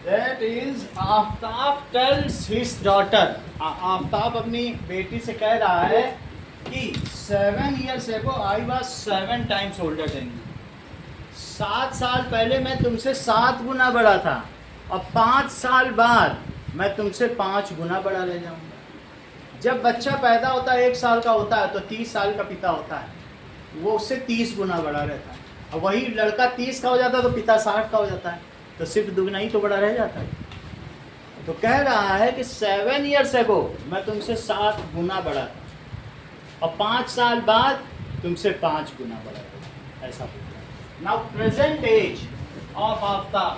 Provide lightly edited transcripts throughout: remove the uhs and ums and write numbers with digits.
That is Aftab tells his daughter. Aftab अपनी बेटी से कह रहा है कि 7 years ago I was 7 times older than you. 7 साल पहले मैं तुमसे 7 गुना बड़ा था और 5 साल बाद मैं तुमसे 5 गुना बड़ा रह जाऊंगा। जब बच्चा पैदा होता है 1 साल का होता है तो 30 साल का पिता होता है, वो उससे 30 गुना बड़ा रहता है। और वही लड़का 30 का हो जाता है तो पिता 60 का हो जाता है, तो सिर्फ दुगना ही तो बड़ा रह जाता है। तो कह रहा है कि 7 years ago मैं तुमसे 7 गुना बड़ा था और 5 साल बाद तुमसे 5 गुना बड़ा था, ऐसा बोल रहा है। Now present age of Aftab,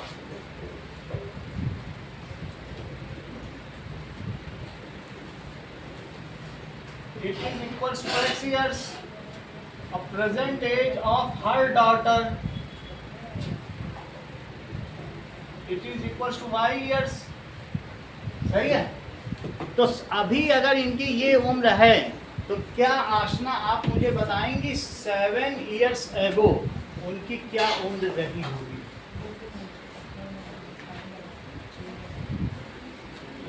it is equals to X years. A present age of her daughter, it is equals to Y years. सही है। तो अभी अगर इनकी ये उम्र है तो क्या आशना आप मुझे बताएंगी 7 years ago उनकी क्या उम्र रही होगी?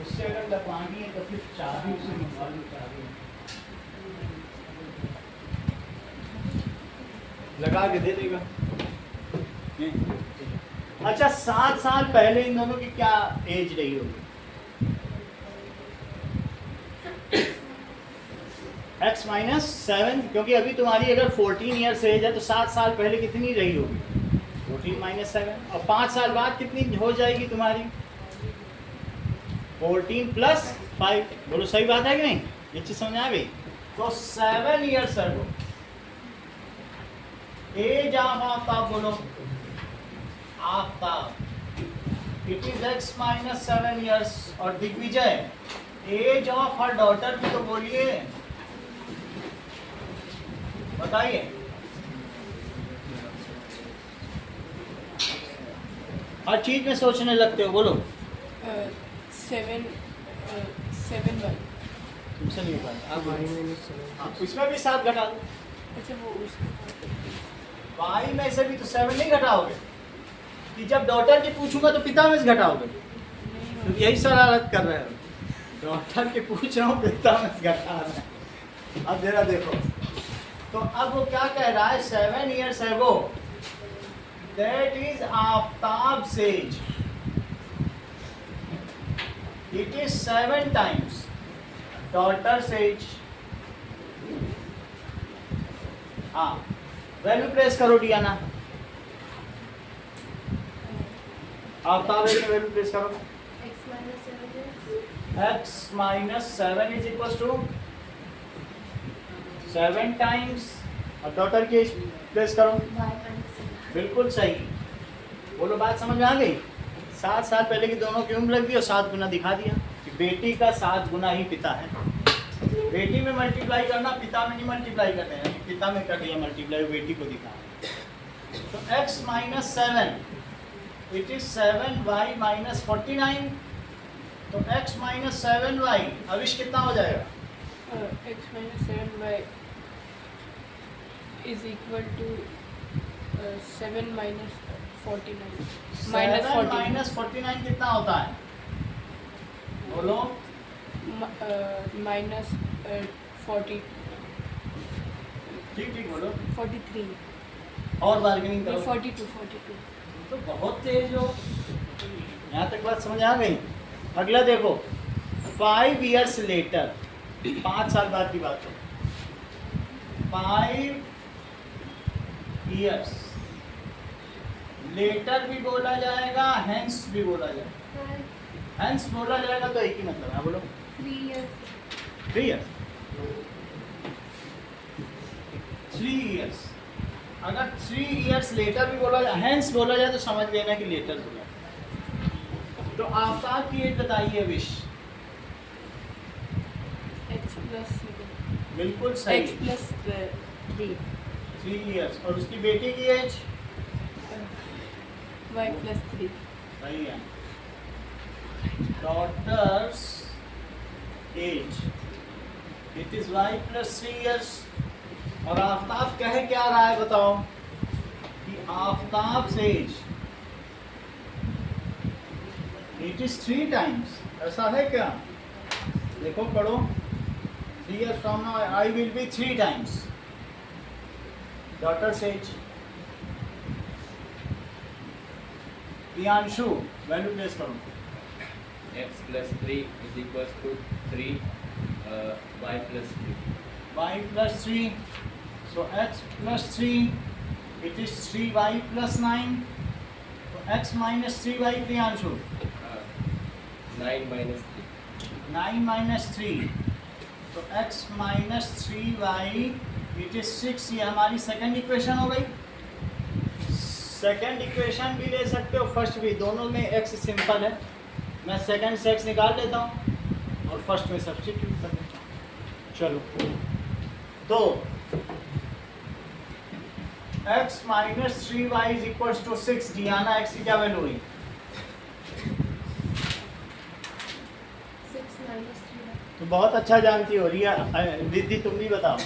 उससे अगर लगवानी है तो फिर चाबी उसे मंगवा लो, चाबी लगा के दे देगा। अच्छा, 7 साल पहले इन दोनों की क्या एज रही होगी? x -7, क्योंकि अभी तुम्हारी अगर 14 ईयर्स एज है तो 7 साल पहले कितनी रही होगी? 14 - 7। और 5 साल बाद कितनी हो जाएगी तुम्हारी? 14 + 5। बोलो सही बात है कि नहीं? ये चीज समझ आ गई? तो 7 years ago age of Aftab, बोलो Aftab, it is x - 7 years। और Digvijay age of her daughter भी तो बोलिए, बताइए। हर चीज में सोचने लगते हो, बोलो। 7 तुमसे नहीं पाया आप इसमें भी 7 घटा दो। अच्छा, वो उसको y में से भी तो 7 नहीं घटाओगे कि जब डॉटर की पूछूंगा तो पिता में से घटाओगे? तो यही शरारत कर रहे हो। डॉटर के पूछ रहा हूँ, पिता में से घटा रहे हैं। अब जरा देखो, तो अब वो क्या कह रहा है? 7 years ago that is Aftab age, it is 7 times daughter's age। हाँ, वैल्यू प्लेस करो डियाना, आफ्ताब एज में वैल्यू प्लेस करो। x - 7 is equal to 7 times, और डॉटर की एज प्लेस करो। बिल्कुल सही। बोलो, बात समझ में आ गई? 7 साल पहले की दोनों की उम्र रख दी और 7 गुना दिखा दिया कि बेटी का 7 गुना ही पिता है। बेटी में मल्टीप्लाई करना, पिता में नहीं मल्टीप्लाई करना है। पिता में कर दिया मल्टीप्लाई, बेटी को दिखा। तो x - 7 इट इज 7y - 49। तो x - 7y अविश कितना हो जाएगा? x - 7y is equal to 7 - 49 7 - 49 कितना होता है? बोलो। minus 40 ठीक ठीक बोलो। 43 और बार्गेनिंग करो। 42 तो बहुत तेज हो। यहाँ तक बात समझ आ गई? अगला देखो, 5 years later, 5 साल बाद की बात हो। 5 years लेटर भी बोला जाएगा, हेंस भी बोला जाएगा। हेंस बोला जाएगा तो एक ही मतलब है, बोलो। 3 years 3 years। अगर 3 years लेटर भी बोला जाए, हेंस बोला जाए तो समझ लेना कि लेटर बोला। तो आफ्ताब की एज बताइए विश। x plus 7 बिल्कुल सही, x plus 3 3 years। और उसकी बेटी की एज y plus 3 सही है। Daughters as it is y plus 3 years। और आफ्ताब कह क्या रहा है बताओ कि Aftab age it is 3 times. ऐसा है क्या? देखो पढ़ो, 3 years from now I will be 3 times। Daughter says, Priyanshu, value place करो। x plus 3 is equals to 3 y plus 3. Y plus 3, so x plus 3, it is 3y plus 9, so x minus 3y Priyanshu, 9 minus 3. 9 minus 3, so x minus 3y, it is 6। ये हमारी second equation हो गई। Second equation भी ले सकते हो, first भी, दोनों में x सिंपल है। मैं सेकंड से x निकाल लेता हूँ और फर्स्ट में सब्स्टिट्यूट कर देता हूँ। चलो, तो x minus 3y is equals to 6। Diana x की क्या वैल्यू हुई? 6 minus 3y. तो बहुत अच्छा जानती हो रिया। दीदी तुम भी बताओ।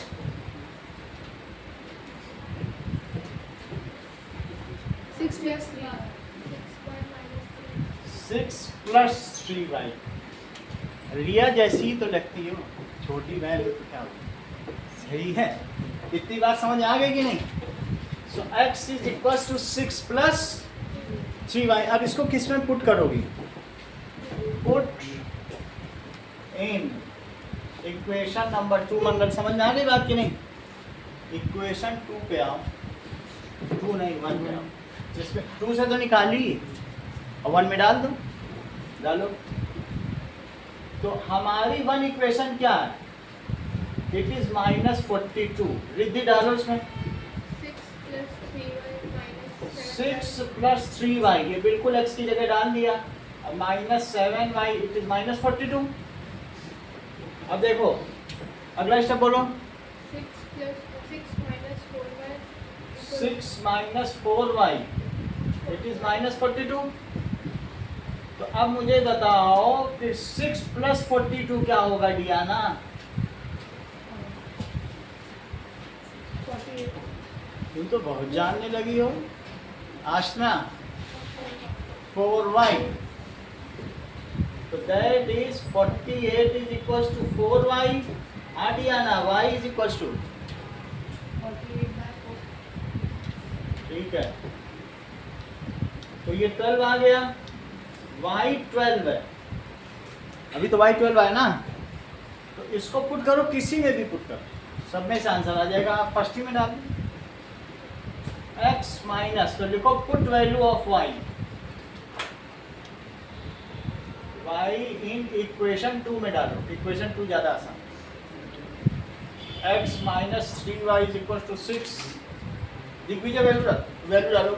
6 plus 3. 6 plus 3y। रिया जैसी तो लगती हो, छोटी बहन हो तो क्या हो, सही है। इतनी बात समझ आ गई कि नहीं? So x is equals to 6 plus 3y। अब इसको किस में पुट करोगी? Put in equation number 2। Mangal समझ में आ गई बात कि नहीं? इक्वेशन 2 पे आओ, 2 नहीं 1 पे आओ, जिसमें 2 से तो निकाली और 1 में डाल दो, डालो। तो हमारी 1 इक्वेशन क्या है? It is minus 42। रिद्धि डालो इसमें। 6 plus 3y minus 6 plus 3y, ये बिल्कुल x की जगह डाल दिया। अब minus 7y, it is minus 42। अब देखो अगला स्टेप बोलो। 6 plus 6 minus 4y. 6 minus 4y, it is minus 42। तो अब मुझे बताओ कि 6 प्लस 42 क्या होगा डियाना? 48. तुम तो बहुत जानने लगी हो। आशना 4y, तो that is 48 is equals to 4y। Diana y is equals to, 48 by 4. ठीक है, तो ये 12 आ गया। y 12 है, अभी तो y 12 है ना, तो इसको पुट करो, किसी में भी पुट करो, सब में से आंसर आ जाएगा। आप फर्स्ट ही में डाल दो x माइनस, तो लिखो put value of y, y in equation 2 में डालो। इक्वेशन 2 ज़्यादा आसान। x minus 3y is equal to 6। Digvijay value डालो।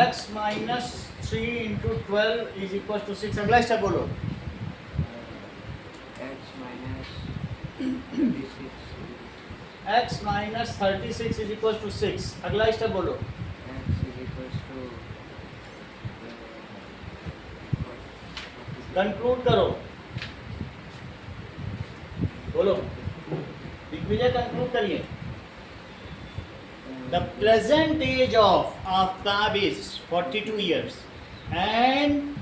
x minus 3 into 12 is equal to 6। अगला स्टेप बोलो। x minus 36 is equal to 6। अगला स्टेप बोलो। कंक्लूड करो, बोलो दिग्विजय, कंक्लूड करिए। The present age of Aftab is 42 years and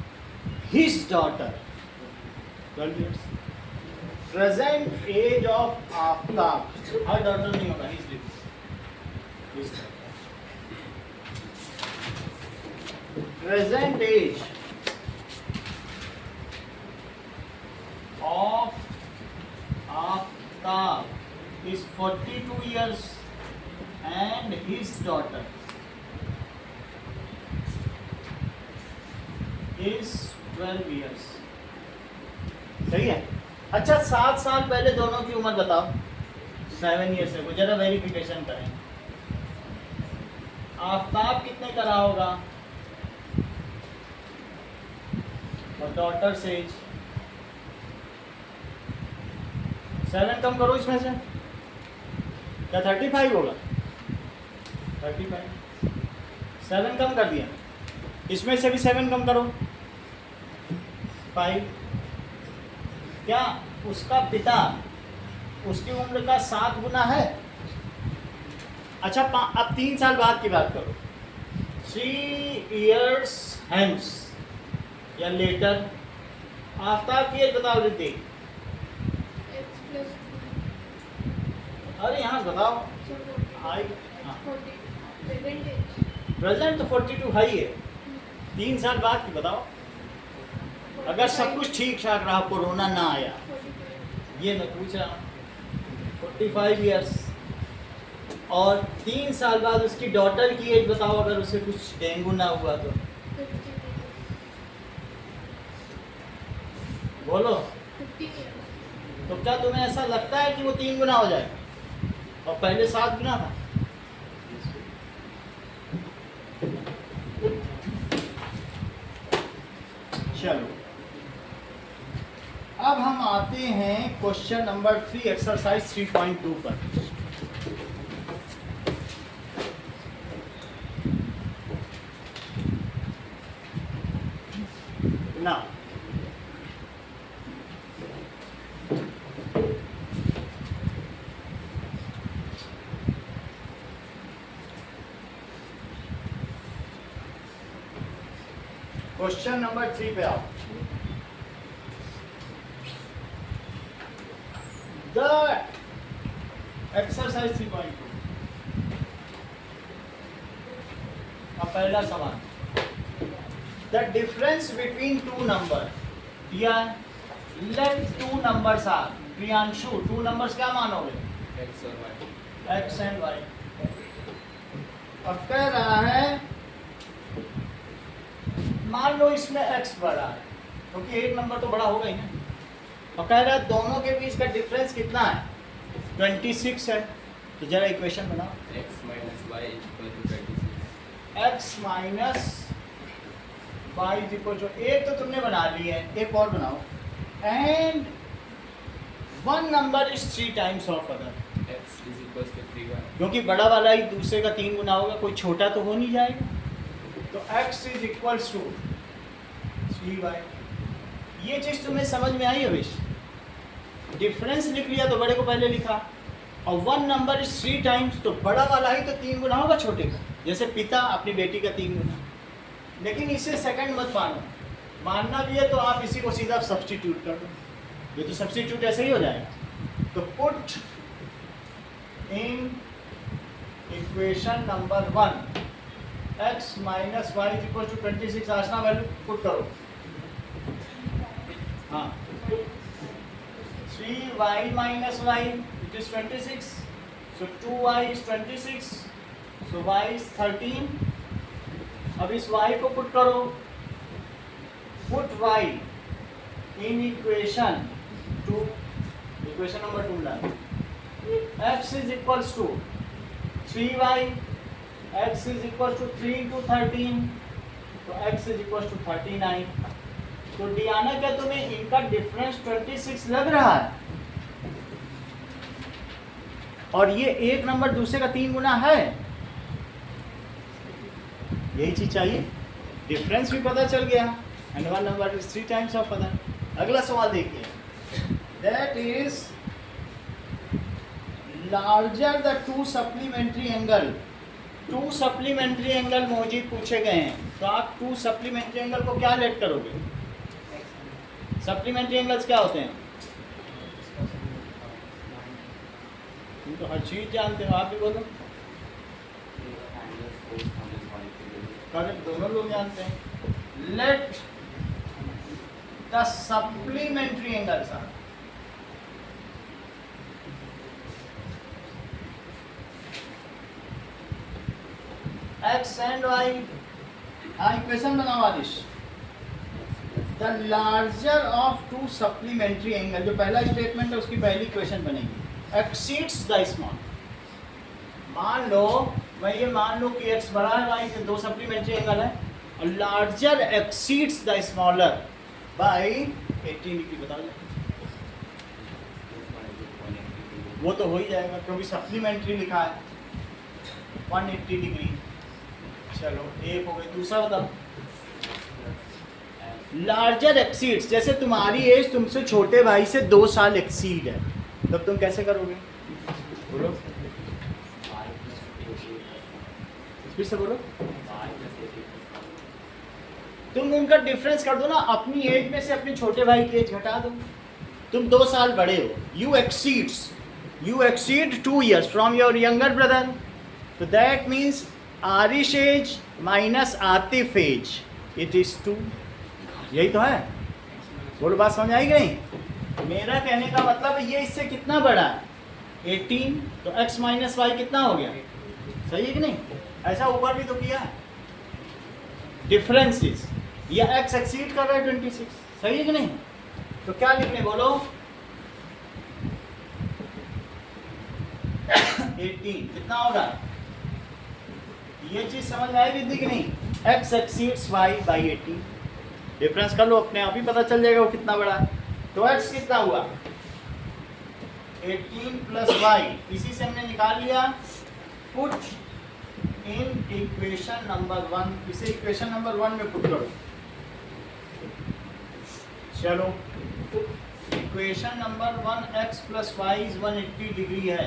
his daughter 12 years. Present age of Aftab, her daughter नहीं होगा, his daughter. Present age of Aftab is 42 years and his daughter is 12 years। सही है। अच्छा, 7 साल पहले दोनों की उम्र बताओ। 7 years है, जरा वेरिफिकेशन करें। आफ्ताब कितने का रहा होगा और डॉटर से एज 7 कम करो इसमें से, क्या 35 होगा? 35, 7 कम कर दिया, इसमें से भी 7 कम करो, 5। क्या उसका पिता उसकी उम्र का 7 गुना है? अच्छा अब 3 साल बाद की बात करो, 3 years hence या लेटर, आफ्ताब की एज बताओ रिद्धि। x plus 3 अरे यहाँ से बताओ। so 40 आई x 40 present age प्रेजेंट तो 42 हाई है, 3 साल बाद की बताओ। अगर सब कुछ ठीक ठाक रहा, कोरोना ना आया, 45 ये मैं पूछ रहा हूँ, 45 ईयर्स, और 3 साल बाद उसकी डॉटर की एज बताओ, अगर उसे कुछ डेंगू ना हुआ तो 50 बोलो। 50 years तो क्या तुम्हें ऐसा लगता है कि वो 3 गुना हो जाएगा, और पहले 7 गुना था? चलो अब हम आते हैं क्वेश्चन नंबर 3 एक्सरसाइज 3.2 पर। ना क्वेश्चन नंबर 3 पे आओ। द एक्सरसाइज 3.2 का पहला सवाल, the difference between two number, या let two numbers are, Priyanshu two numbers क्या मानोगे? x और y। X and Y. अब कह रहा है मान लो इसमें x बड़ा है, क्योंकि एक नंबर तो बड़ा होगा ही ना, और कह रहा है दोनों के बीच का डिफरेंस कितना है? 26 है। तो जरा इक्वेशन बनाओ। x minus y is equal to 26। x minus y equal to, एक तो तुमने बना ली है, एक और बनाओ। And one number is 3 times of other, x is equals to 3y। क्योंकि बड़ा वाला ही दूसरे का 3 गुना होगा, कोई छोटा तो हो नहीं जाएगा। तो x is equals to 3y। ये चीज़ तुम्हें समझ में आई अविश? डिफरेंस लिख लिया तो बड़े को पहले लिखा, और वन नंबर इज 3 टाइम्स, तो बड़ा वाला ही तो 3 गुना होगा छोटे का, जैसे पिता अपनी बेटी का 3 गुना। लेकिन इसे सेकंड मत मानो, मानना भी है तो आप इसी को सीधा सब्स्टिट्यूट कर दो, ये तो सब्स्टिट्यूट ऐसे ही हो जाएगा। तो put in equation number 1 x minus y equal to 26, Aashna value put करो। हाँ, 3y minus y, it is 26. So 2y is 26. So y is 13. अब इस y को पुट करो, put y in equation 2, equation number 2 डालो। x is equals to 3y, x is equals to 3 into 13, तो x is equals to 39। तो Diana क्या तुम्हें इनका डिफरेंस 26 लग रहा है? और ये एक नंबर दूसरे का 3 गुना है, यही चीज चाहिए। डिफरेंस भी पता चल गया, and one number is 3 times of other. अगला सवाल देखिए, that is larger the 2 supplementary angle. 2 supplementary angle मौजूद पूछे गए हैं, तो आप 2 सप्लीमेंट्री एंगल को क्या लेट करोगे? सप्लीमेंट्री एंगल्स क्या होते हैं? तुम तो हर चीज जानते हो, आप भी बोलो। करेक्ट, दोनों लोग जानते हैं। Let the supplementary angles are, x and y. Equation बनाओ Aadish. The larger of 2 supplementary angle, जो पहला स्टेटमेंट है उसकी पहली इक्वेशन बनेगी, एक्सीड्स द स्मॉल। मान लो, मैं ये मान लूँ कि x बड़ा है y से, 2 सप्लीमेंट्री एंगल है, और larger exceeds the smaller by 18 degree. बताओ वो तो हो ही जाएगा, क्योंकि सप्लीमेंट्री लिखा है 180 डिग्री। चलो एक हो गई, दूसरा बताओ। लार्जर एक्सीड्स, जैसे तुम्हारी एज तुमसे छोटे भाई से 2 साल एक्सीड है, तब तुम कैसे करोगे? बोलो। फिर से बोलो। y plus 80 plus 1. तुम उनका डिफरेंस कर दो ना, अपनी एज में से अपने छोटे भाई की एज घटा दो। तुम 2 साल बड़े हो, you exceed 2 years from your younger brother, तो that means Aarish age minus Atif age, it is 2। यही तो है, बोलो बात समझ आएगी नहीं? मेरा कहने का मतलब ये इससे कितना बड़ा है, 18, तो x माइनस वाई कितना हो गया, सही है कि नहीं? ऐसा ऊपर भी तो किया है, डिफरेंसेस, या x एक्सीड कर रहा है 26, सही है कि नहीं? तो क्या लिखने बोलो 18 कितना होगा, ये चीज समझ में आएगी कि नहीं? x exceeds y by 18, difference कर लो, अपने आप ही पता चल जाएगा वो कितना बड़ा है। तो x कितना हुआ 18 प्लस y, इसी से हमने निकाल लिया, पुट इन इक्वेशन नंबर 1, इसे इक्वेशन नंबर 1 में पुट करो। चलो equation number 1 x plus y is 180 degree है,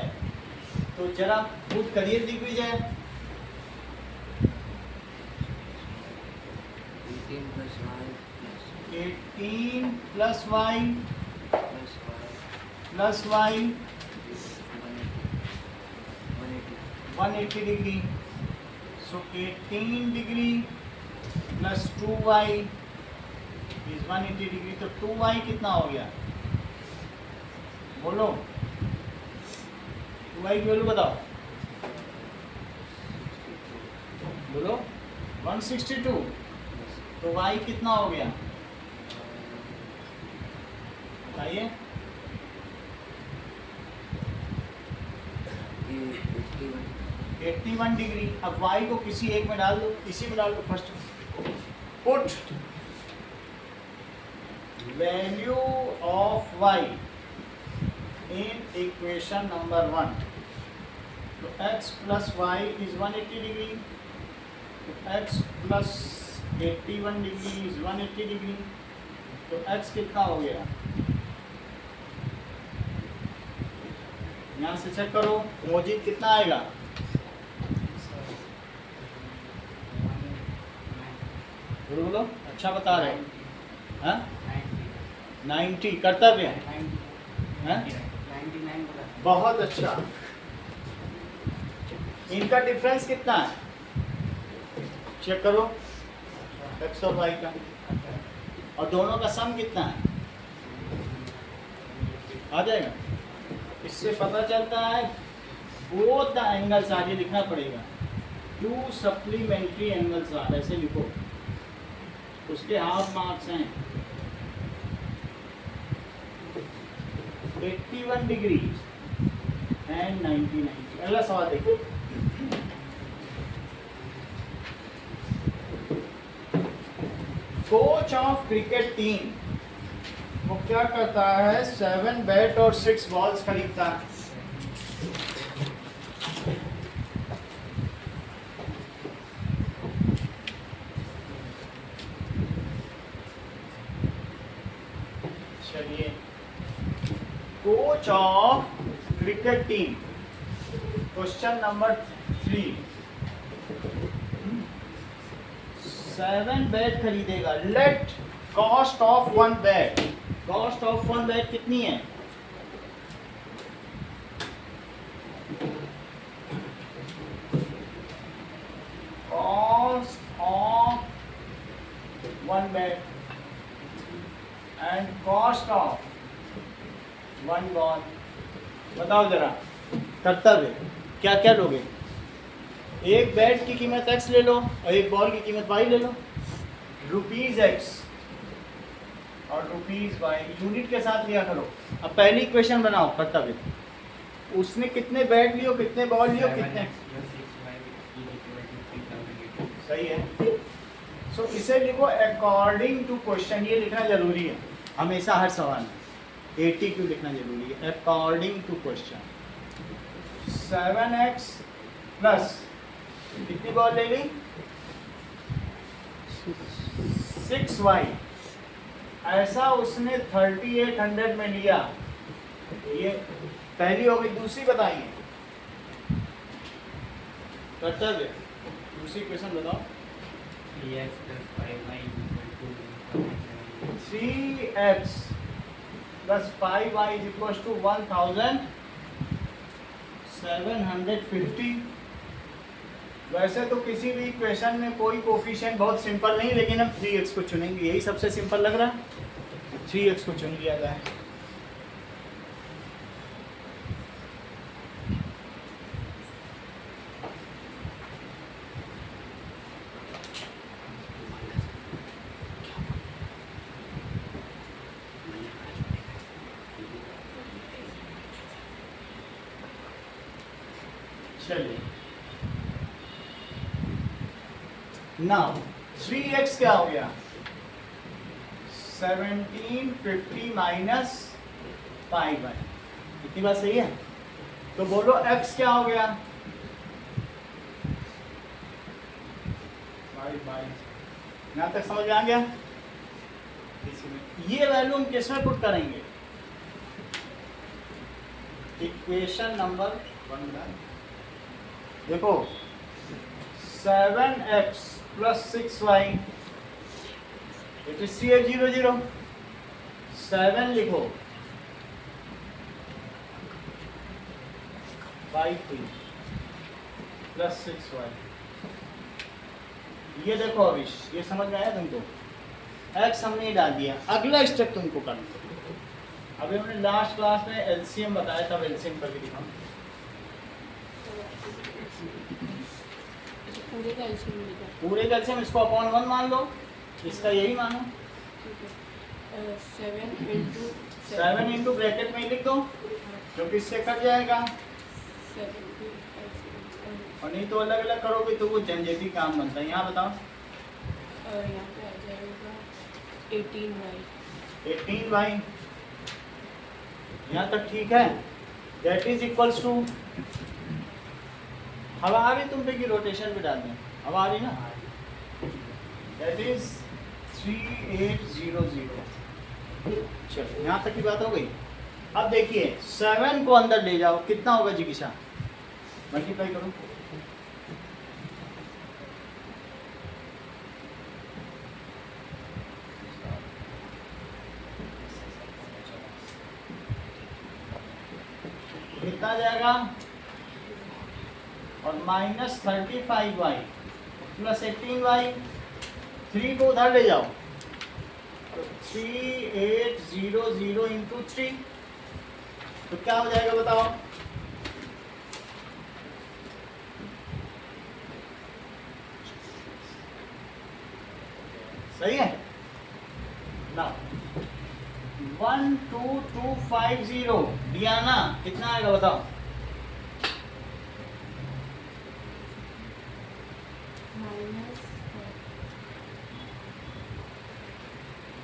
तो जरा पुट करिए Digvijay. 18 plus y plus y 180 degree, so 18 degree plus 2y is 180 degree, तो 2y कितना हो गया, बोलो 2y की वैल्यू बताओ, बोलो 162, तो y कितना हो गया बताइए, 81 डिग्री। अब y को किसी एक में डाल दो, इसी में डाल दो, first put value of y in equation number 1, तो x plus y is 180 degree, तो x plus 81 degree is 180 degree, तो x कितना हो गया, यहाँ से चेक करो मोजिद कितना आएगा, बोलो अच्छा बता रहे हैं, 90 कर्तव्य है, बहुत अच्छा। इनका डिफरेंस कितना है चेक करो, x और y का, और दोनों का सम कितना है, आ जाएगा। इससे पता चलता है बोथ द एंगल्स आगे लिखना पड़ेगा, 2 सप्लीमेंट्री एंगल्स आर, ऐसे लिखो, उसके हाफ मार्क्स हैं 81 डिग्री एंड 90। अगला सवाल देखो, कोच ऑफ क्रिकेट टीम वो क्या करता है, 7 बैट और 6 बॉल्स खरीदता है। चलिए, coach of cricket team, question number 3, 7 bat खरीदेगा, let cost of 1 bat, cost of 1 bat कितनी है, cost of 1 bat and cost of 1 ball, बताओ जरा कर्तव्य क्या क्या लोगे, एक बैट की कीमत x ले लो और एक बॉल की कीमत y ले लो, रुपीज x और रुपीज y, यूनिट के साथ लिया करो। अब पहली इक्वेशन बनाओ कर्तव्य, उसने कितने बैट लियो, कितने बॉल लियो, कितने, सही है। सो इसे लिखो अकॉर्डिंग टू क्वेश्चन, ये लिखना जरूरी है हमेशा हर सवाल में, 80 क्यों लिखना जरूरी है, according to question. 7x plus कितनी बॉल ले ली, 6y, ऐसा उसने 3800 में लिया, ये पहली हो गई। दूसरी बताइए कर्तव्य, दूसरी इक्वेशन बताओ। 3x plus 5y equal to 3x plus 5y is equals to 1750। वैसे तो किसी भी इक्वेशन में कोई कोफिशिएंट बहुत सिंपल नहीं, लेकिन हम 3x को चुनेंगे, यही सबसे सिंपल लग रहा है, 3x को चुन लिया जाए। चलिए नाउ 3x क्या हो गया, 1750 माइनस 5y, इतनी बात सही है। तो बोलो x क्या हो गया, 5y। यहाँ तक समझ में आ गया। ये वैल्यू हम किस में पुट करेंगे, इक्वेशन नंबर 1। देखो 7x plus 6y it is 3800। 7 लिखो 53 प्लस 6y। ये देखो अविश, ये समझ में आया तुमको, x हमने डाल दिया। अगला स्टेप तुमको करना, अभी हमने लास्ट क्लास में एलसीएम बताया, तब एलसीएम करके दिखाऊं। पूरे का एलसीएम लिखा। पूरे का एलसीएम इसको अपॉन 1 मान लो, इसका यही मानो। 7 इंटू ब्रैकेट में ही लिख दो, क्योंकि इससे कट जाएगा, और नहीं तो अलग अलग करोगे तो वो झंझटी काम बनता है। यहाँ बताओ, यहाँ पे आ जाएगा 18y। 18y, यहाँ तक ठीक है। दैट इज इक्वल्स टू, हवा आ रही तुम पे की रोटेशन पे डाल दें, हवा आ रही ना, दैट इज 3800। चलो यहाँ तक की बात हो गई। अब देखिए 7 को अंदर ले जाओ, कितना होगा जिगिशा, मल्टीप्लाई करो। कितना जाएगा, और माइनस 35y प्लस 18y, 3 को उधर ले जाओ, तो 3800 इंटू 3, तो क्या हो जाएगा बताओ। सही है ना। 12250 डियाना, कितना आएगा बताओ।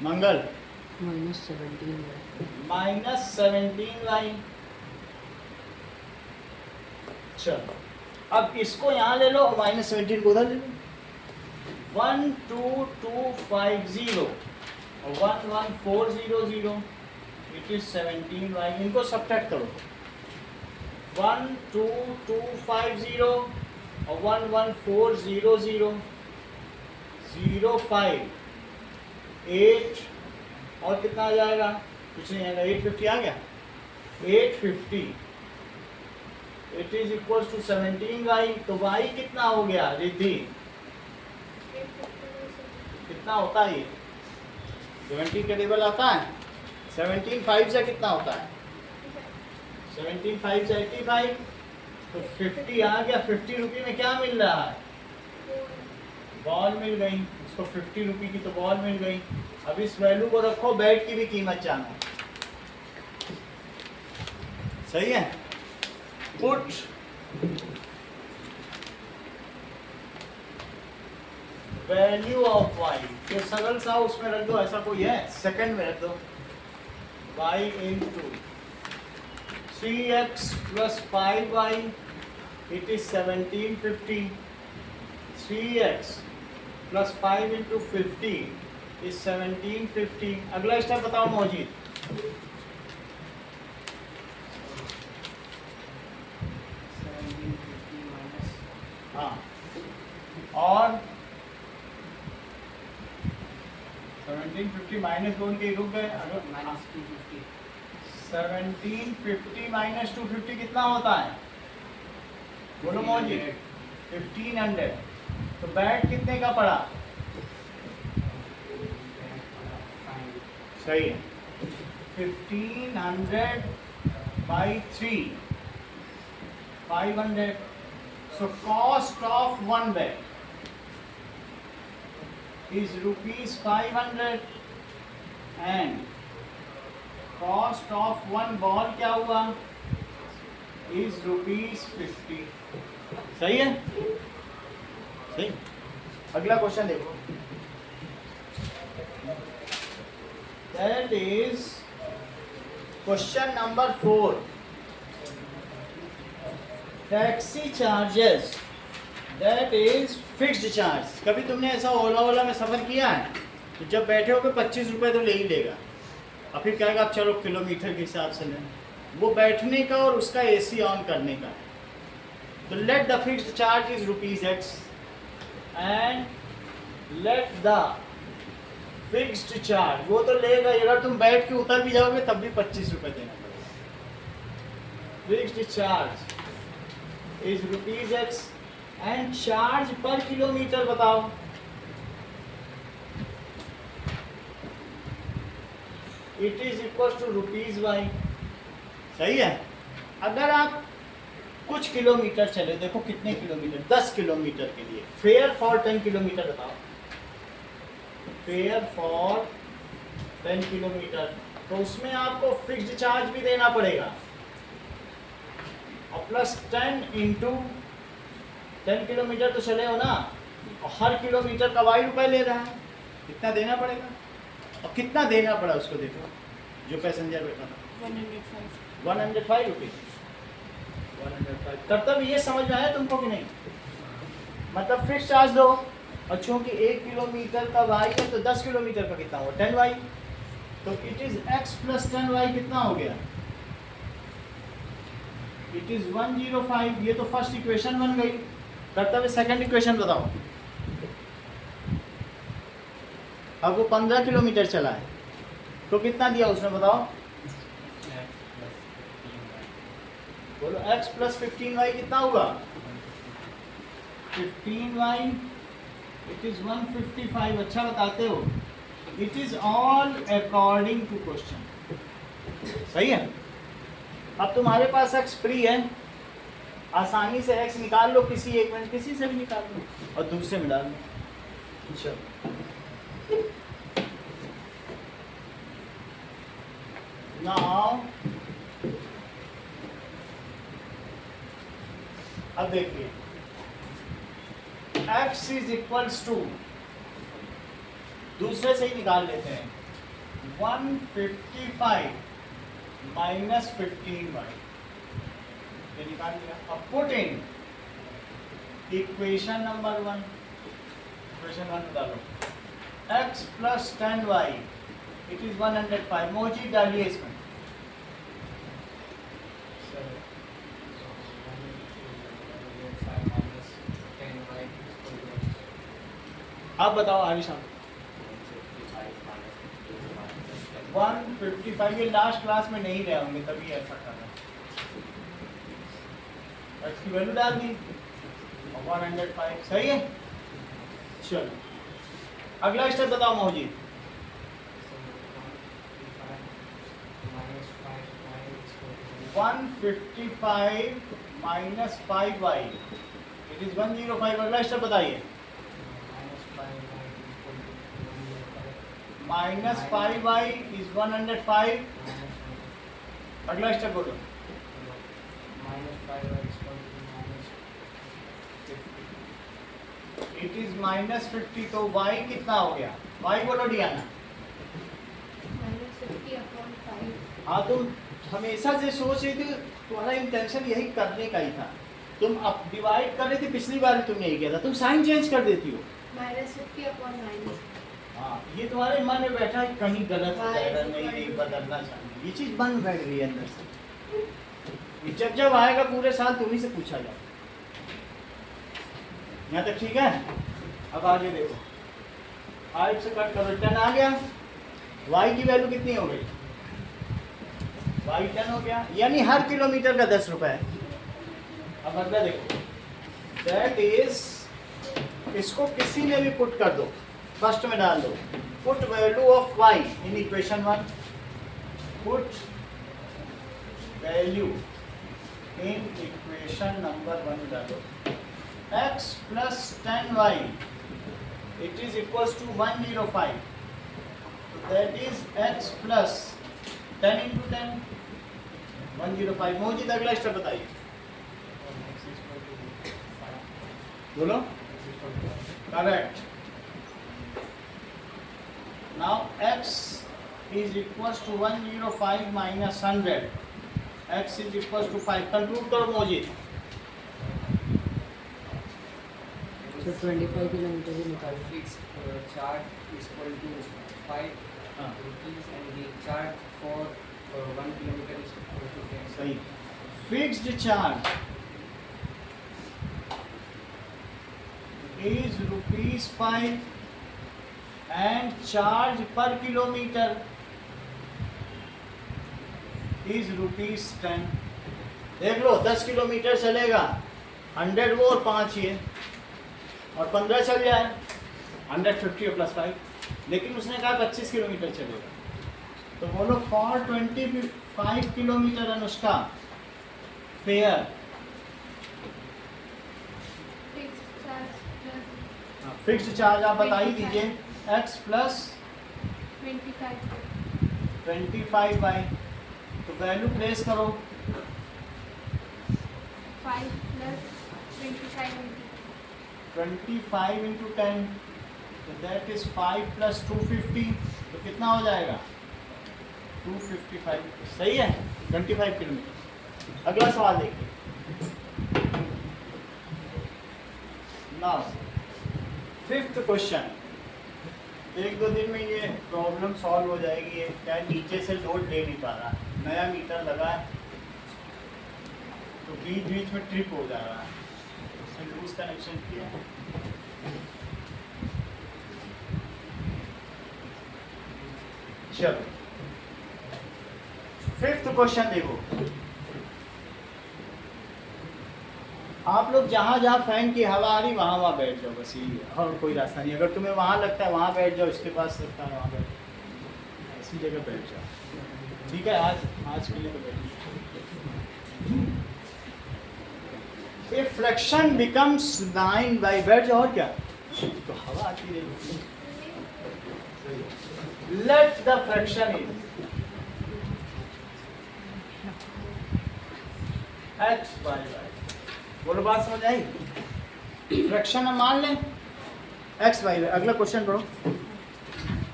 मंगल माइनस 17y। चलो अब इसको यहाँ ले लो, माइनस 17 को उधर ले लो। 12250 और 11400, इट इज 17y। इनको सब्ट्रैक्ट करो, 12250 और 11400, 05 8, और कितना आ जाएगा, कुछ नहीं आएगा, 850 आ गया। 850 it is equal to 17y। तो y कितना हो गया रिद्धि, कितना होता है ये, 70 के टेबल आता है। 17 5 से कितना होता है, 17 5 से 85, तो 50 आ गया। 50 रुपये में क्या मिल रहा है, बॉल मिल गई। इसको 50 रुपये की तो बॉल मिल गई। अब इस वैल्यू को रखो, बैट की भी कीमत जानो। सही है। पुट वैल्यू ऑफ y, ये सरल सा उसमें रख दो, ऐसा कोई है सेकंड में रख दो, y into 3x plus 5y, it is 1750। 3x plus 5 into 50 is 1750। अगला स्टेप बताओ मौजीद। हाँ और 1750 माइनस बोल के रुक गए। अगर माइनस 250 1750 माइनस 250 कितना होता है? बोलो मौजी। 1500। तो बैट कितने का पड़ा? सही है। 1500 by 3 500. So cost of one bet is rupees 500 and cost of one ball क्या हुआ? Is rupees 50. सही है? सही। अगला क्वेश्चन देखो। That is question number 4. Taxi charges, that is fixed charge. कभी तुमने ऐसा ओला में सफ़र किया है? तो जब बैठे हो के 25 रुपये तो ले ही लेगा, और फिर कहेगा आप चलो किलोमीटर के हिसाब से लें। वो बैठने का और उसका AC ऑन करने का। तो let the fixed charge is ₹X and let the fixed charge, वो तो लेगा, अगर तुम बैठ के उतर भी जाओगे तब भी 25 रुपये देना पड़ेगा। Fixed charge is ₹X and charge per kilometre बताओ। It is equal to ₹Y। सही है। अगर आप कुछ किलोमीटर चले, देखो कितने किलोमीटर, 10 किलोमीटर के लिए फेयर फॉर 10 किलोमीटर बताओ। फेयर फॉर 10 किलोमीटर, तो उसमें आपको फिक्स्ड चार्ज भी देना पड़ेगा और प्लस 10 इंटू 10 किलोमीटर तो चले हो ना, और हर किलोमीटर का Y रुपये ले रहा है, कितना देना पड़ेगा? और कितना देना पड़ा उसको देखो, जो पैसेंजर बैठा था 105 रुपीज़। 105 कर्तव्य ये समझ में आया तुमको कि नहीं? मतलब फिक्स चार्ज दो, और चूंकि 1 किलोमीटर का Y है तो 10 किलोमीटर का कितना हुआ? 10Y। तो it is X plus 10Y कितना हो गया? It is 105। ये तो फर्स्ट इक्वेशन बन गई। कर्तव्य सेकंड इक्वेशन बताओ। अब वो 15 किलोमीटर चला है तो कितना दिया उसने बताओ? बोलो x प्लस 15y कितना हुआ? 15y, it is 155। अच्छा बताते हो। It is all according to question. सही है। अब तुम्हारे पास x फ्री है, आसानी से x निकाल लो, किसी एक में किसी से भी निकाल लो और दूसरे में डाल लो। चलो नाउ अब देखिए, x इज इक्वल्स टू, दूसरे से ही निकाल लेते हैं, 155 माइनस 15y, ये निकाल लिया। अब put in equation number 1, equation 1 डालो, x plus 10y it is 105। मौजूद डालिए इसमें। आप बताओ आरिशा। 155, ये लास्ट क्लास में नहीं रहे होंगे तभी ऐसा कर रहा है। x की वैल्यू डाल दी और 105। सही है। चलो अगला स्टेप बताओ मौजूद। 155 माइनस 5y इट इज 105। अगला स्टेप बताइए। Minus 5y is 105। अगला स्टेप बोलो। It is minus 50। तो y कितना हो गया? y बोलो डियाना। हाँ तुम हमेशा से सोच रही थी, तुम्हारा इंटेंशन यही करने का ही था। तुम अब डिवाइड कर रही थी, पिछली बार भी तुमने यही किया था, तुम साइन चेंज कर देती हो। हाँ ये तुम्हारे मन में बैठा है कहीं गलत है, नहीं बदलना चाहिए, ये चीज़ बन बैठ रही है अंदर से। जब जब आएगा पूरे साल तुम्ही से पूछा जाए। यहाँ तक ठीक है। अब आगे देखो, 5 से कट करो, 10 आ गया। y की वैल्यू कितनी हो गई? y 10 हो गया, यानी हर किलोमीटर का 10 रुपए है। अब अगला देखो, दैट इज, इसको किसी में भी पुट कर दो, फर्स्ट में डाल दो, put value of y in equation 1, put value in equation number 1 डालो, x plus 10y it is equals to 105, so that is x plus 10 into 10 105। Mojid अगला स्टेप बताइए, बोलो। Correct. Now x is equals to 105 minus 100, x is equals to 5। Conclude करो Mojid. So 25 kilometers is निकाल। Fixed charge is equal to 5 हाँ rupees and the charge for 1 kilometer is equal to 10. सही। Fixed charge is ₹5 and charge per kilometer is ₹10। देख लो 10 kilometre चलेगा, 100 वो और 5 ये, और 15 चल जाए, 150 और प्लस 5। लेकिन उसने कहा 25 किलोमीटर चलेगा, तो बोलो for 25 kilometre Anushka fair, fixed charge आप बता ही दीजिए, x प्लस 25 बाई, तो वैल्यू प्लेस करो, 5 plus 25 into 10, तो दैट इज 5 plus 250, तो कितना हो जाएगा? 255। सही है, 25 किलोमीटर। अगला सवाल देखिए, नाउ 5th क्वेश्चन। 1-2 दिन में ये प्रॉब्लम सॉल्व हो जाएगी। ये क्या नीचे से लोड ले नहीं पा रहा, नया मीटर लगा है तो बीच बीच में ट्रिप हो जा रहा है, उसने लूज कनेक्शन किया है। चलो 5th क्वेश्चन देखो, आप लोग जहाँ जहाँ फैन की हवा आ रही वहाँ वहाँ बैठ जाओ, बस यही है, और कोई रास्ता नहीं। अगर तुम्हें वहाँ लगता है वहाँ बैठ जाओ, इसके पास लगता है वहाँ बैठ जाओ, ऐसी जगह बैठ जाओ, ठीक है। आज के लिए तो बैठ। ए फ्रैक्शन बिकम्स 9 बाई, बैठ जाओ, और क्या, तो हवा आती रहेगी। Let the fraction is x by y, बोलो बात समझ आई? फ्रैक्शन हम मान लें x बाई y। अगला क्वेश्चन पढ़ो।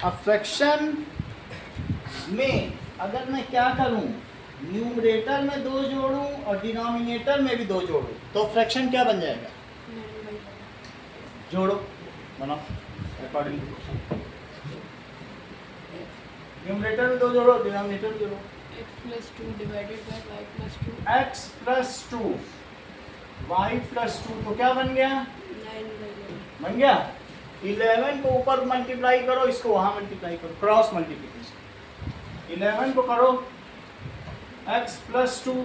अब फ्रैक्शन में अगर मैं क्या करूं, न्यूमरेटर में 2 जोड़ूं और डिनोमिनेटर में भी 2 जोड़ूं, तो फ्रैक्शन क्या बन जाएगा? जोड़ो, बनाओ अकॉर्डिंग टू क्वेश्चन। न्यूमरेटर में 2 जोड़ो, डिनोमिनेटर में जोड़ो। x plus 2 divided by y plus 2, x plus 2 y plus 2, तो क्या बन गया? 9/11। बन गया। 11 को ऊपर मल्टीप्लाई करो, इसको वहाँ मल्टीप्लाई करो, क्रॉस मल्टीप्लिकेशन। 11 को करो x plus 2,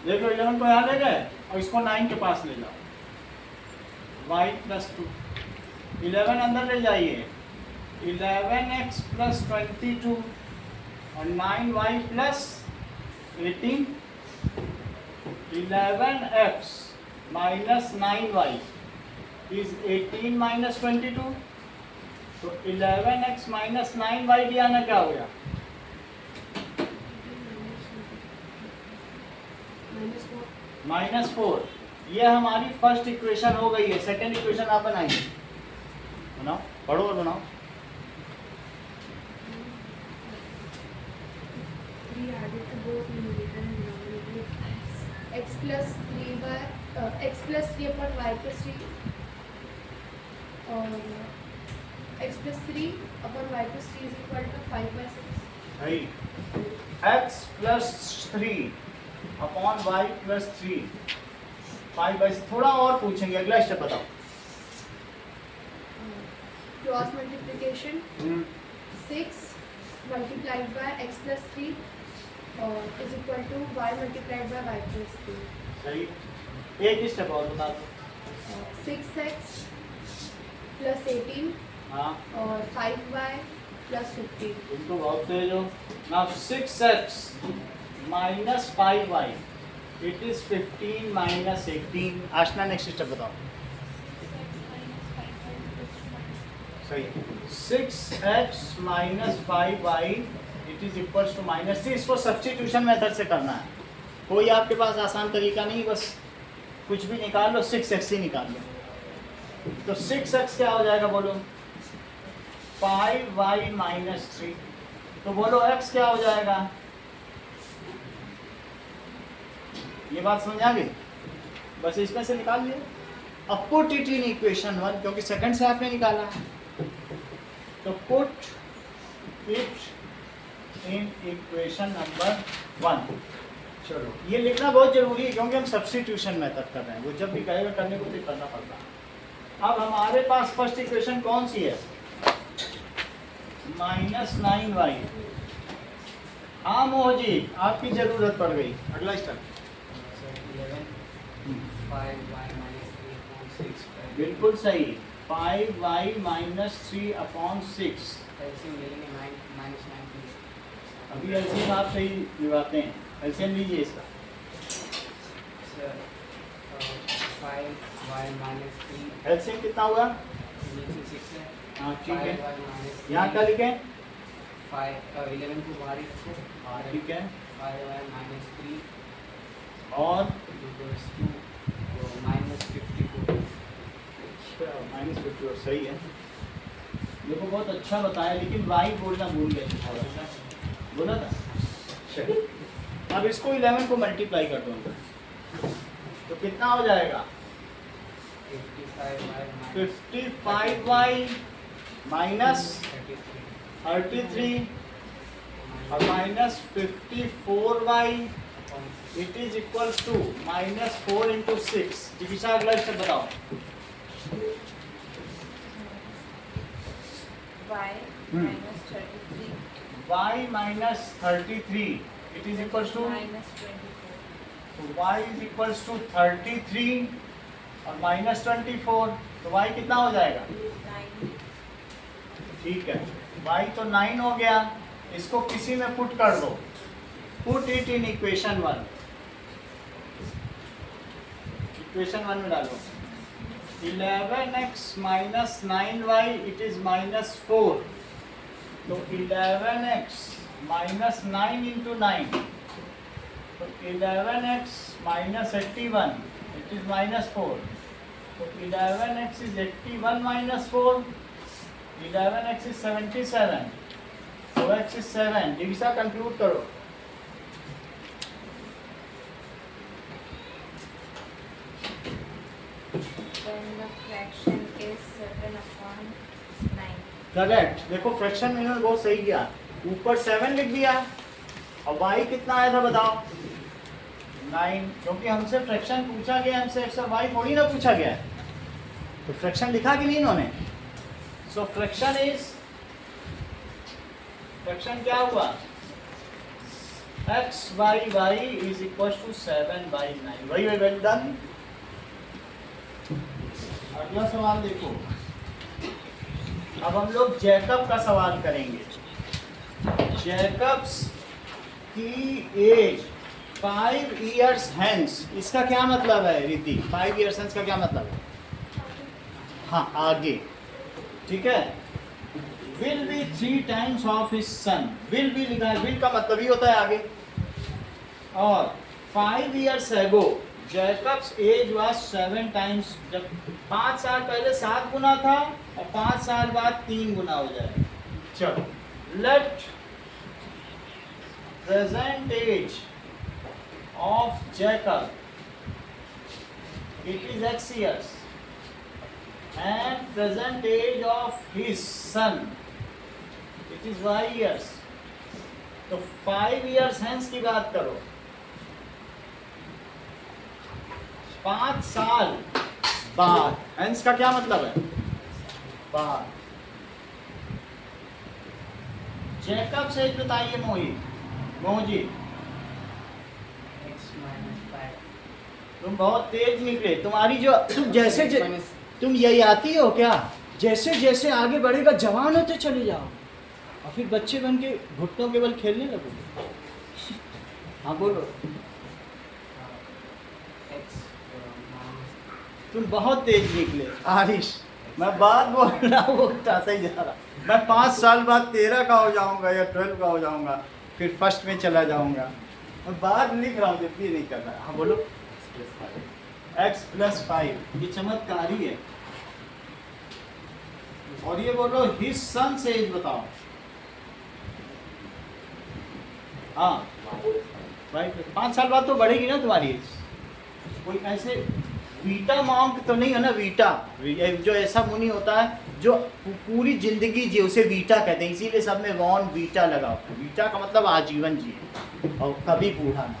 देखो 11 को यहाँ ले गए और इसको 9 के पास ले जाओ, y plus 2। 11 अंदर ले जाइए, 11x plus 22 और 9y plus 18। 11x minus 9y is 18 minus 22, तो 11x minus 9y दिया ना, क्या हो गया? -4। ये हमारी फर्स्ट इक्वेशन हो गई है। सेकंड इक्वेशन आप बनाइए, बनाओ, पढ़ो और बनाओ। 3 added to both numerator and denominator, x plus 3 upon y plus 3 और x plus 3 upon y plus 3 is equal to 5/6। सही। x plus 3 upon y plus 3 5 by थोड़ा और पूछेंगे, अगला स्टेप बताओ। Cross multiplication 6 multiplied by x plus 3 is equal to y multiplied by y plus 3. सही। एक step और बता दो। 6x plus 18 हाँ और 5y plus 15. तुम तो बहुत तेज हो। Now 6x minus 5y it is 15 minus 18। Aashna next step बताओ। सही। 6x minus 5y it is equals to minus 3। इसको सब्स्टिट्यूशन मेथड से करना है, कोई आपके पास आसान तरीका नहीं, बस कुछ भी निकाल लो, 6x ही निकाल लो। तो 6x क्या हो जाएगा बोलो? 5y minus 3। तो बोलो x क्या हो जाएगा? ये बात समझ आ गई? बस इसमें से निकाल लिया। अब पुट इट इन इक्वेशन 1, क्योंकि सेकंड से आपने निकाला है, तो put it in equation number 1। चलो ये लिखना बहुत जरूरी है, क्योंकि हम सब्स्टिट्यूशन मेथड कर रहे हैं, वो जब भी कहेगा करने को तो करना पड़ता है। अब हमारे पास फर्स्ट इक्वेशन कौन सी है? -9y। हाँ मोह जी, आपकी जरूरत पड़ गई। अगला स्टेप। 11 5y minus 3 upon 6 बिल्कुल सही। 5y minus 3 upon 6। एलसीएम ले लेंगे 9 minus 9 please. अभी एलसीएम आप सही दिवाते हैं, एलसीएम लीजिए इसका। Sir, 5y minus 3 एलसीएम कितना हुआ? नीचे 6 है. हाँ ठीक है। 5y minus 3 यहाँ क्या लिखें? 11 को बाहर ही रखो. हाँ ठीक है। 5y minus 3 और equals to minus 54. -54 सही है। देखो बहुत अच्छा बताया, लेकिन y बोलना भूल गए थे थोड़ा सा। बोला था? चलिए अब इसको 11 को मल्टीप्लाई कर दो, तो कितना हो जाएगा? 55y minus 33 और minus 54y it is equals to minus 4 into 6। जिगिशा अगला स्टेप बताओ। y minus 33 y minus 33 it is equals to minus 24. तो y is equals to 33 और minus 24, तो y कितना हो जाएगा? 9 ठीक है, y तो 9 हो गया। इसको किसी में पुट कर दो, put it in equation 1। Equation 1 में डालो। 11x minus 9y it is minus 4। तो 11x minus 9 into 9, तो 11x minus 81 it is minus 4। तो 11x is 81 minus 4, 11x is 77, तो x is 7। डिविसा कंक्लूड करो। then the fraction is 7 upon 9. Correct. देखो fraction में इन्होंने बहुत सही किया, ऊपर 7 लिख दिया और y कितना आया था बताओ? 9। क्योंकि हमसे फ्रैक्शन पूछा गया, हमसे x और y थोड़ी ना पूछा गया है, तो फ्रैक्शन लिखा कि नहीं इन्होंने? सो फ्रैक्शन क्या हुआ? x by y is equals to 7 by 9। वही वेल डन। अगला सवाल देखो। अब हम लोग जैकब का सवाल करेंगे। जैकब्स की एज 5 years hence, इसका क्या मतलब है रिद्धि? 5 years hence का क्या मतलब है? हाँ आगे, ठीक है। Will be 3 times of his son. Will be लिखा है, विल का मतलब ही होता है आगे। और 5 years ago Jacob's age was 7 times। जब 5 साल पहले 7 गुना था और 5 साल बाद 3 गुना हो जाएगा। चलो, let present age of Jacob it is x years and present age of his son it is y years। तो 5 years hence की बात करो। 5 साल बाद, हेंस का क्या मतलब है? बाद। जैकब से बताइए मोहन जी, x minus 5 तुम बहुत तेज निकले। तुम्हारी जो तुम यही आती हो क्या? जैसे जैसे आगे बढ़ेगा जवान होते चले जाओ और फिर बच्चे बन के घुटनों के बल खेलने लगोगे। हाँ बोलो। x minus तुम बहुत तेज निकले आरिश, मैं बात बोल रहा हूँ वो उठाता ही जा रहा। मैं 5 साल बाद 13 का हो जाऊंगा या 12 का हो जाऊंगा, फिर फर्स्ट में चला जाऊंगा। मैं बात लिख रहा हूँ जब भी नहीं कर रहा। हाँ बोलो। x+5 ये चमत्कारी है। और ये बोलो हिज सन से एज बताओ। हाँ भाई 5 साल बाद तो बढ़ेगी ना तुम्हारी एज। कोई ऐसे वीटा मॉन्क तो नहीं है ना? वीटा जो ऐसा मुनि होता है जो पूरी जिंदगी जिए उसे वीटा कहते हैं, इसीलिए सब में वॉन वीटा लगा होता है। वीटा का मतलब आजीवन जिए और कभी बूढ़ा ना,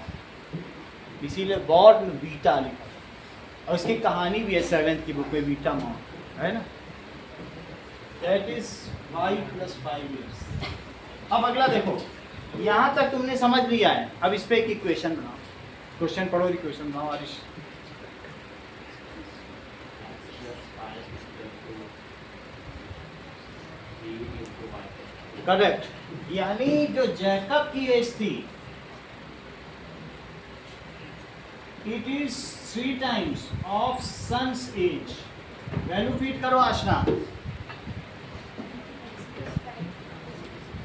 इसीलिए बॉर्न वीटा लिखा। और उसकी कहानी भी है 7th की बुक में, वीटा मॉन्क है ना। That is y+5 years। अब अगला देखो, यहाँ तक तुमने समझ लिया है। अब इस पे एक इक्वेशन बनाओ। क्वेश्चन पढ़ो, इक्वेशन बनाओ आरिश। करेक्ट। यानी जो जैकब की एज थी, it is 3 times of son's age. Value feed करो Aashna.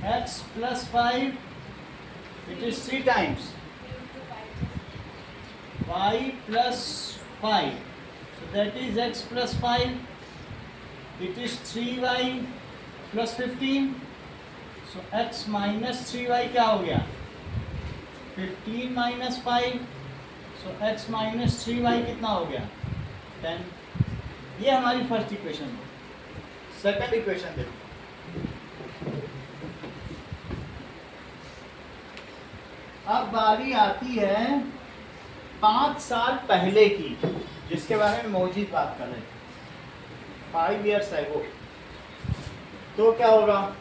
x+5 it is 3 times y+5, so that is x+5, it is 3y+15, so x minus 3y क्या हो गया? 15 minus 5, so x minus 3y कितना हो गया? 10। ये हमारी फर्स्ट इक्वेशन है। सेकंड इक्वेशन देखो। अब बारी आती है 5 साल पहले की, जिसके बारे में मौजूद बात कर रहे थे। 5 years ago। तो क्या होगा?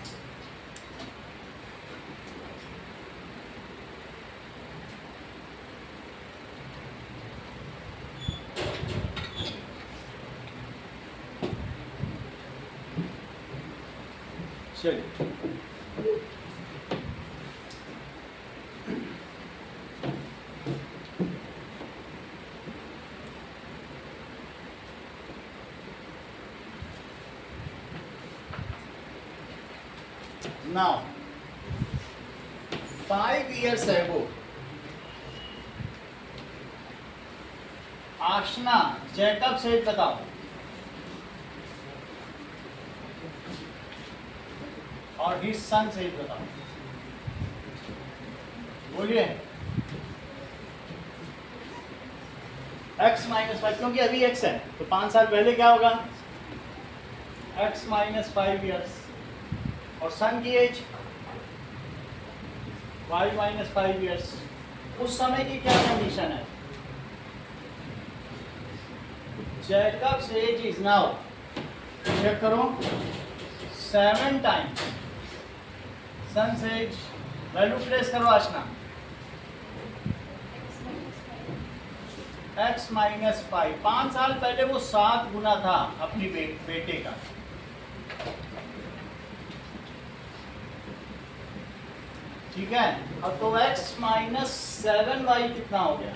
चलिए now 5 years ago आशना जैकब से बताओ और हिज सन से बताओ। बोलिए। x-5 क्योंकि अभी x है तो 5 साल पहले क्या होगा? x-5 years। और सन की एज y-5 years। उस समय की क्या कंडीशन है? Jacob's age is now, check करो, 7 times son's age. Value place करो आशना। x-5 5 साल पहले वो 7 गुना था अपनी बेटे का। ठीक है। अब तो x-7y कितना हो गया?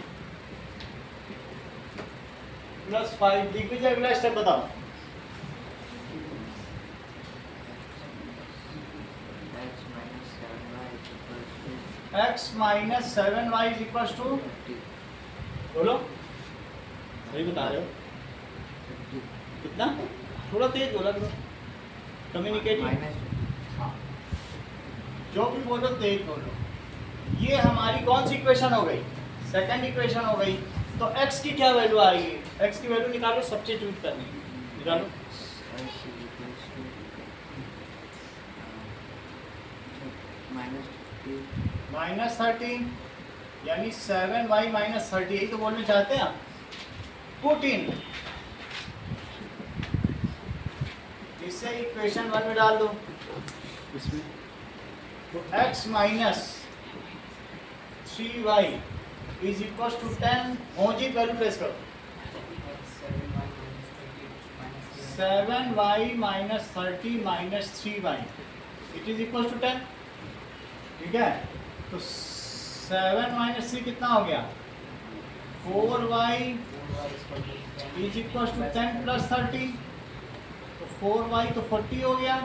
+5। दिग्विजय अगला स्टेप बताओ। x-7y इज इक्वल टू, बोलो सही बता रहे हो कितना? थोड़ा तेज बोला करो, कम्युनिकेटिव। हाँ जो भी बोलो तेज बोलो। ये हमारी कौन सी इक्वेशन हो गई? सेकंड इक्वेशन हो गई। तो x की क्या वैल्यू आएगी? x की वैल्यू निकालो, सब्स्टिट्यूट करनी है, निकालो। -13 यानी 7y - 30, यही तो बोलना चाहते हैं आप। पुट इन, इसे इक्वेशन 1 में डाल दो इसमें, तो x minus 3y is equal to 10, मोजी वैल्यू प्लेस करो, 7y minus 30 minus 3y it is equal to 10, ठीक है। तो 7 माइनस 3 कितना हो गया, 4y is equal to 10 plus 30, तो 4y तो 40 हो गया,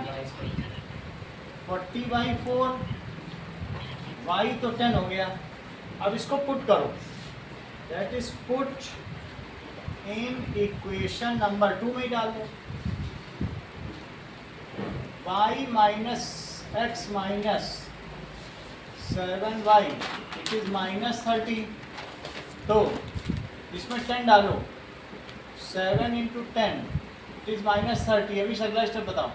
40/4, y तो 10 हो गया। अब इसको पुट करो, that is put in equation number 2 में डाल दो, y minus x minus 7y it is minus 30, तो इसमें 10 डालो, 7 इंटू 10 इट इज माइनस 30। अभी अगला स्टेप बताओ,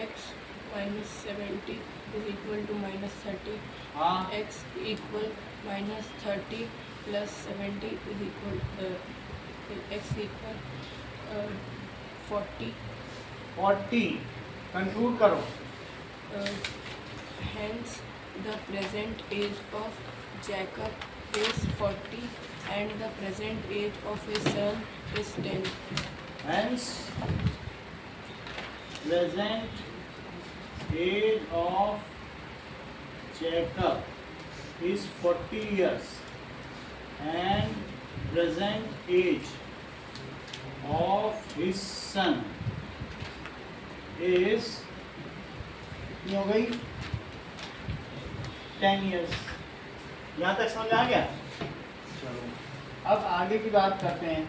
x minus 70 is equal to minus 30. हाँ X equal minus 30 plus 70 is equal x equal 40. 40 conclude करो, Hence the present age of Jacob is 40 and the present age of his son is 10. hence present age of Jacob is 40 years and present age of his son is कितनी हो गई, 10 years। यहाँ तक समझ आ गया। चलो अब आगे की बात करते हैं।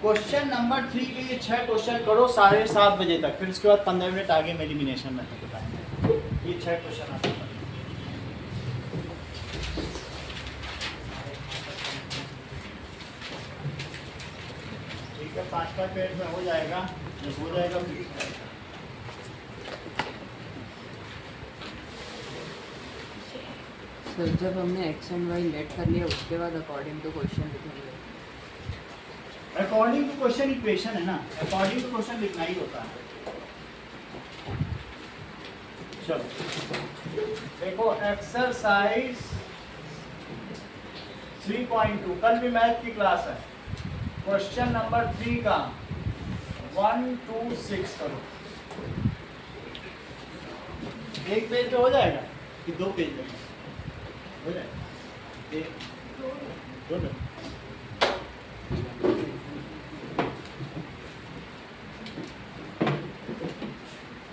क्वेश्चन नंबर 3 के लिए 6 क्वेश्चन करो 7:30 बजे तक, फिर उसके बाद 15 मिनट आगे में एलिमिनेशन मेथड बताएंगे। ये 6 क्वेश्चन आपको करने हैं। ठीक है, 5-5 मिनट में हो जाएगा, जब हो जाएगा फिर सर जब हमने x एंड y लेट कर लिया उसके बाद अकॉर्डिंग टू क्वेश्चन लिखेंगे। अकॉर्डिंग टू क्वेश्चन इक्वेशन है ना, अकॉर्डिंग टू क्वेश्चन लिखना ही होता है। चलो देखो एक्सरसाइज 3.2, कल भी मैथ की क्लास है। क्वेश्चन नंबर 3 का 1 2 6 करो। एक पेज पे हो जाएगा कि 2 पेज में हो जाएगा? एक दो मिनट।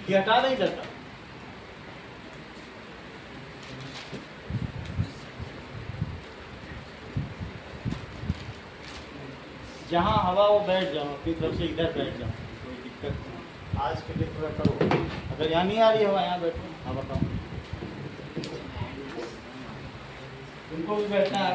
ये हटा नहीं करता, जहाँ हवा वो बैठ जाओ, अपनी तरफ से इधर बैठ जाओ, कोई दिक्कत नहीं। आज के लिए थोड़ा करो, अगर यहाँ नहीं आ रही हवा यहाँ बैठो। हाँ बताओ, तुमको भी बैठना है।